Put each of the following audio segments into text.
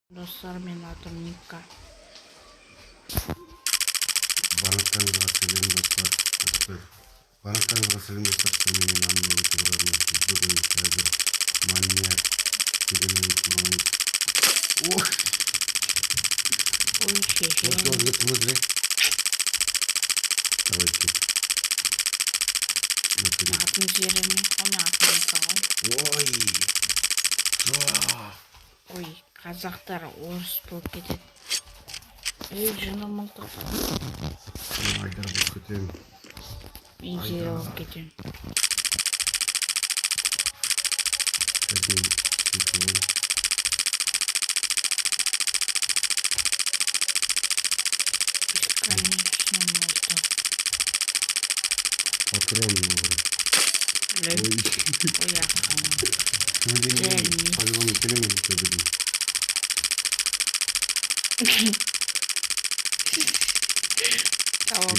Достар, менің атым Ника. Барлықтарыңызға сәлем достар. Барлықтарыңызға сәлем достар. Менің атым Ника. Бүгін қазір маньяк деген ойын. Ой, шеше. Давайте. Атым жереме. Оны атым Ника ғой. Ой, қазақтар орыс болып кетеді. Жыны мылтық. Айдар болып кетемін. Мен жер болып кетемін. Патрон olur. Ой, аққан. Патрон келемін сөйледім. Tamam.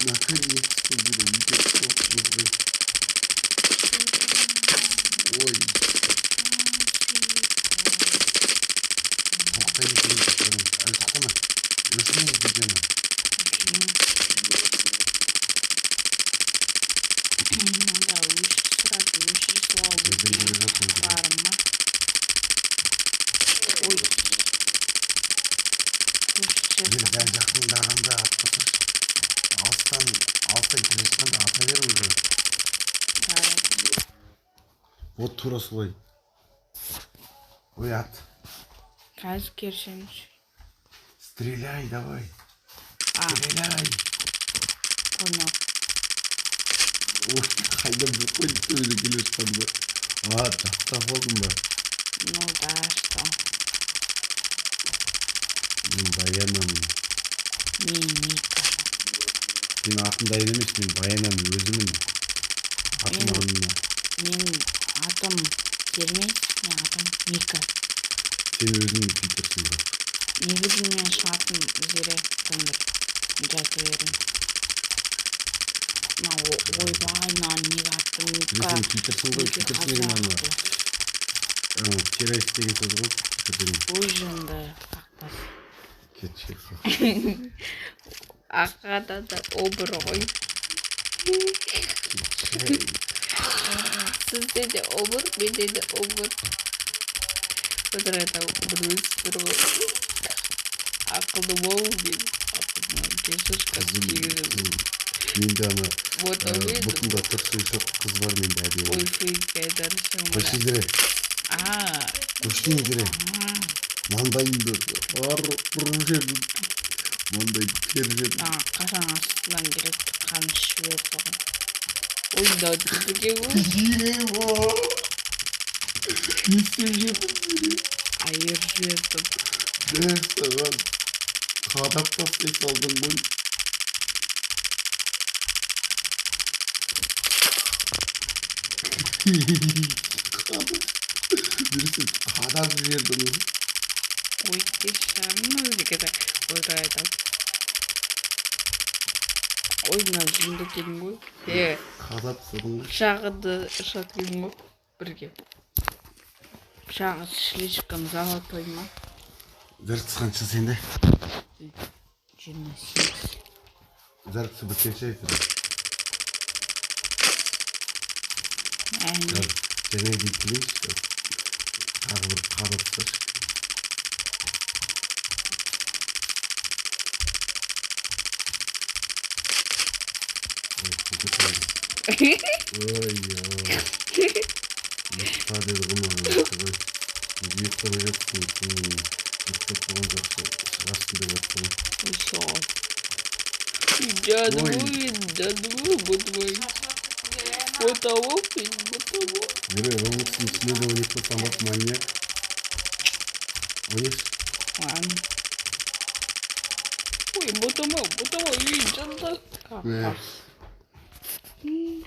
Наконец-то, блин, ой. Тоқтайды керек, әлі тоқтама. Өшініңіз видеоны. Дәл жақындағанда атпасаш. Алыстан келе жатқанда ата бер уже. Вот тура солай. Ой, ат. Қазір керсеңші. Стреляй, давай. Стреляй. Понял. Ой, қайда бір қойды төбеде келе жатқан ба. Жақтап алдым ба. Ну да, что? Мен Баянамын. Мен Ника. Сен атым Дайын емес, мен Баянамын, өзімін. Атым орнына. Мен атым Кермес, мен атым Ника. Сен өзің Питерсің ба? Негізі мен атым Зере Тандыр. Жайты берем. Ойбай, неге атым Ника. Сен Питерсің ғой, Питерсің деген ана. Террорист деген сөз ғой. Ой жынды қақпас. Кетші. Ақада да обыр ғой. Сізде де обыр, менде де обыр. Отырайда бір өсіп тұр ғой. Ақылды болу мен. Кешіршкасы кегізім. Менде ана бұтында тұрсын шоқ қыз бар менде әдейі. Ой, фейкайдар шыңға. Қойшы зіре. Қойшын зіре. Маңдайымды бұрын жерді. Маңдайды тер жерді. Қашан астынан келеді қаныш жіберді ғой. Ой, да түрдіге ғой. Ева! Не істеп жердің зіре? Айыр жібердім. Дәр саған қадап тастай салдың ғой. Бірісі қадап жібердің. Ой, кешірім өзгеде отырайда. Ой, мына жынды келін ғой. Қадап сырың. Пышағыды ұшатылын ғой бірге. Пышағы слишком золотой ма? Зәртісі қанша сенде? 28. Зәртісі біткенше айтыр. Және дейткілейші. Тағы бір қадап саш. Ой-ой. Мұқта деді ғұмыр. Ұйықтап жатсың. Ұйықтап болған жақсы шығарсын деп жатқан. Жадвой, бұдвой. Ботовок, ботовок. Герой, Роблокс'ın içinde de 12 sanat manyak. Oynuyorsun. Lan. Ой, бутама, үй, жанда. Ne?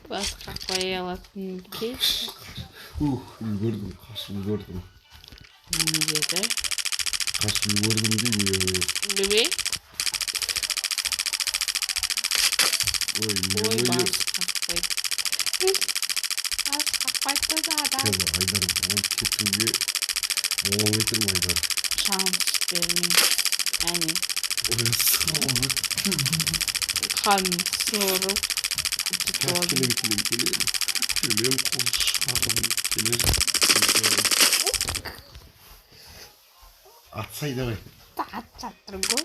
Басқа қоя алатын кейші. Үлгердім, қашып үлгердім. Не деді? Қашып үлгердім деймін. Дүбе? Ой, Ой, не бас қақпайды. Бас қақпайды да адам. Қазір Айдар болып кетуге боламай тұр ма Айдар? Шанс бермей. Әне. Ой, сұрып. Қан сорып. Келем. Келем қол шығарым. Келем. Атсай давай. Тағат жаттыр ғой.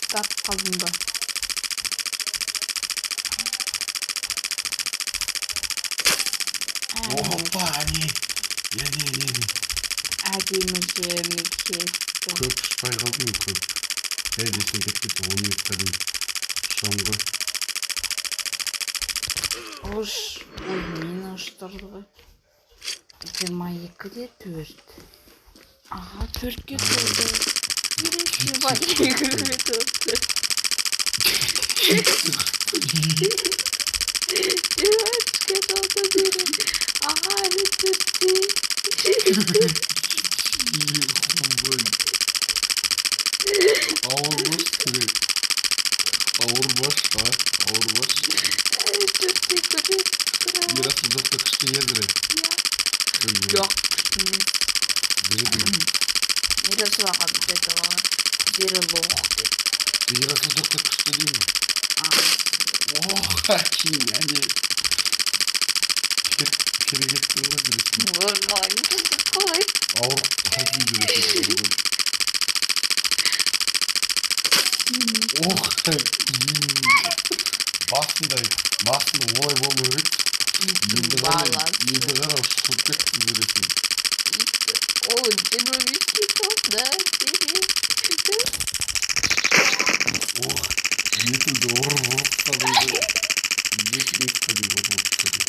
Тағат қалдым ба. Опа, не. Әдемі жеріне кесті. Көп ұшпай қалдың, көп. Десен кетті, 10 минутта дейін ұшам ғой. Ой, мені ұштырды ғой. 22-де 4. Аға, 4-ке толды. 22-ге толды. 23-ке толды бері. Аға, әлі 4-те. Ауыр баш керек. Ауыр баш. Әлі 4-те көреді. Ерасы жоқта күшті ендірі. Жоқ, күштіміз. Ерасы ваған деді оға. Зері лоқ деді. Ерасы жоқта күшті деймін. Әкейін, әне. Керегеттің ғой жүресің. Қалай кетіп қалай. Ауыр қалдың жүресің. Басында олай болмай өт. Енді қара ұшып кетті жүресің. Ол 25-ке толды. Етілді ұрып қалайды. Екіметқа дейін ұрып қалайды.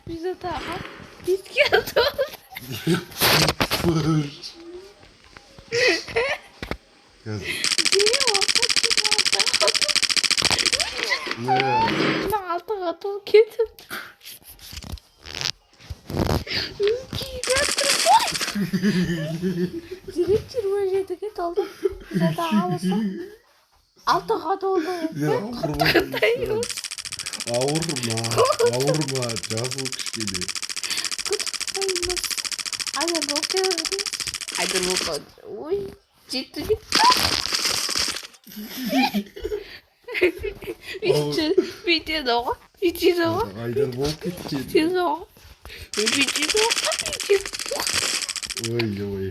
Bize daha bitki atıldı. Biri orta çıkardı. Altı atıl getirdi. Direkt 27'ye doldu. Bize daha olsa 6'ga doldu. Ауырма, жазыл кішкене. Құттықтаймыз. Айдар болып келді. Айдар болып қалды. Ой, жетті де. Бүйтеді оға. Айдар болып кеткен. Бүйтеді оға. Ой.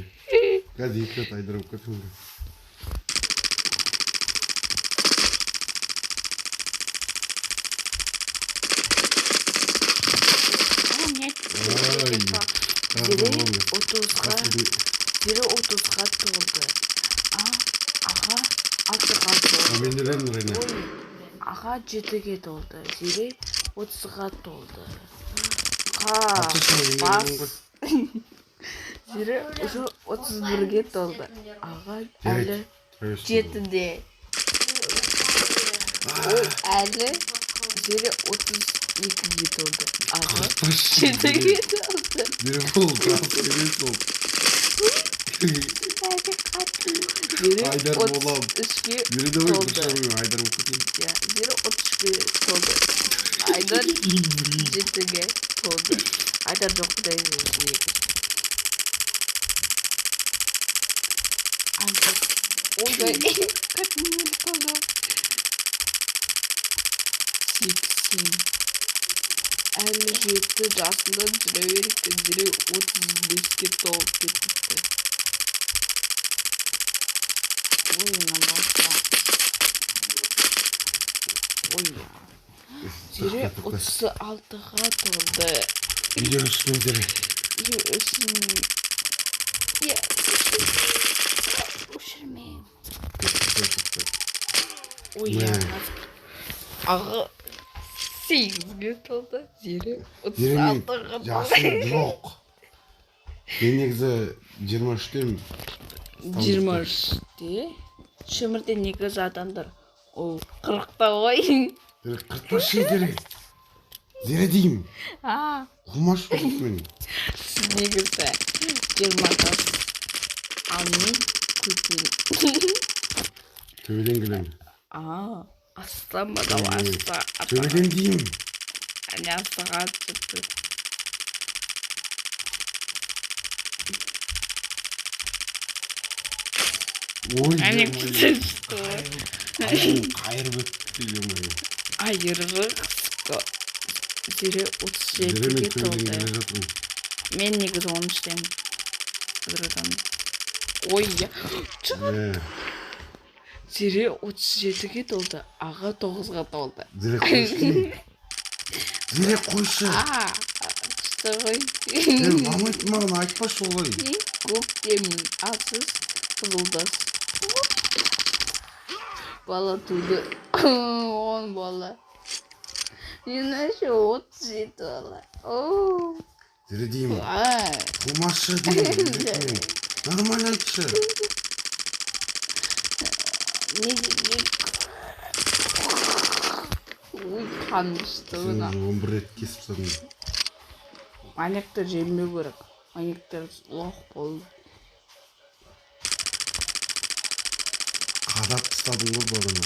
Қазір екі рет Айдар болып кеткен. Зері 30-ға толды. Аға 6-ға толды. Аға 7-ге толды. Зері 30-ға толды. Бас. Зері уже 31-ге толды. Аға әлі 7-де. Әлі Зері 32-ге толды. Аға 7-ге толды. Не бол, жасы емес ол. Айдар болам. Бері давай дұршамын, Айдар болып кетейін. Зері 33-ге толды. Айдар 7-ге толды. Айдар жоқ дайын. Айдар. Ойдай. Кәтімнен қалды. 80. Әлі 7 жасында жүре берікті. Зері 35-ке толып кетіпті. Ойына басқа. Ойна. Зері 36-ға толды. Видео үстіңдері. Өшірмейм. Ойна. Ağa 8'ge толды. Зере Зеремен 36-ға жасым жоқ. Мен негізі 23-темін. 23-те. Шөмірден негізі адамдар. Ол 40-та ғой. 40 шедері. Зере деймін. Құмаш болып мен. Сіз негізі 20-та. Ал мен көтен. Төбеден келем. Астан ба да аста. Төбеден деймін. Әне астаға түсіпті. Ой, Әне күтешті. қайырып өтті деймін. Айырғық. Зере 37-ге толды. Мен негізі 13-тем. Ой, я. Зере 37-ге толды. Аға 9-ға толды. Зере қойшы. Зере қойшы. Күшті ғой. Мама айтты маған айтпашы олай. Көп демін. Асыз қызылдас. Бала туды. 10 бала. Юнашы 37 бала. Зере деймін. Қылмашы деймін. Нормально айтшы. Ой, қанышты бұна. 11 рет кесіп садым. Манектер жембеу керек. Манектер лох болды. Қадап тастадың ғой барына.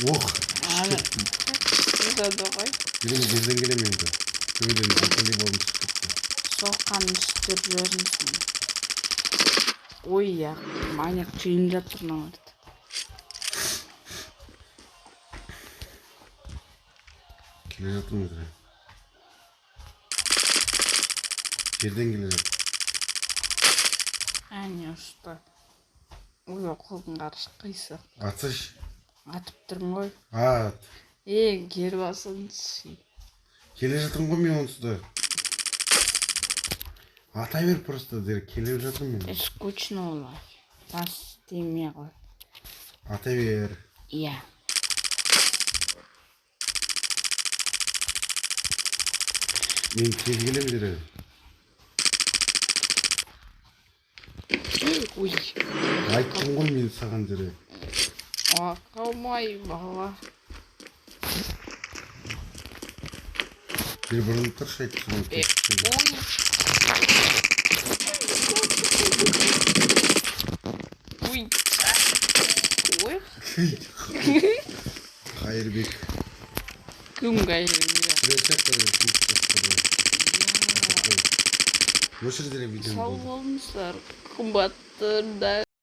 Күшті ғой. Бүгін жерден келем енді. Төбеден алқалай балым түсіп кетті. Сол қанышты жүрінсің. Ой, я, манек чейін жатыр намырды. Келе жатырмын Зере. Жерден келе жатыр. Әне ұшты. Ой, қолдың қарышы қисы. Атсаш. Атып тұрмын ғой. Ат. Кер басыншы. Келе жатырмын ғой мен онсызда. Атай бер просто, Зере, келе жатырмын мен. Скучно олай. Тас демей ғой. Атай бер. Иә. Мен тез келем, Зере. Ой. Айттым ғой мен саған, Зере. Қалмай бала. Зере бұрын тұршы айтты. Ой. Ой. Қайырбек. Кім қайырбек? Өшір Зере видеоны. Сау болыңыздар. Қымбатты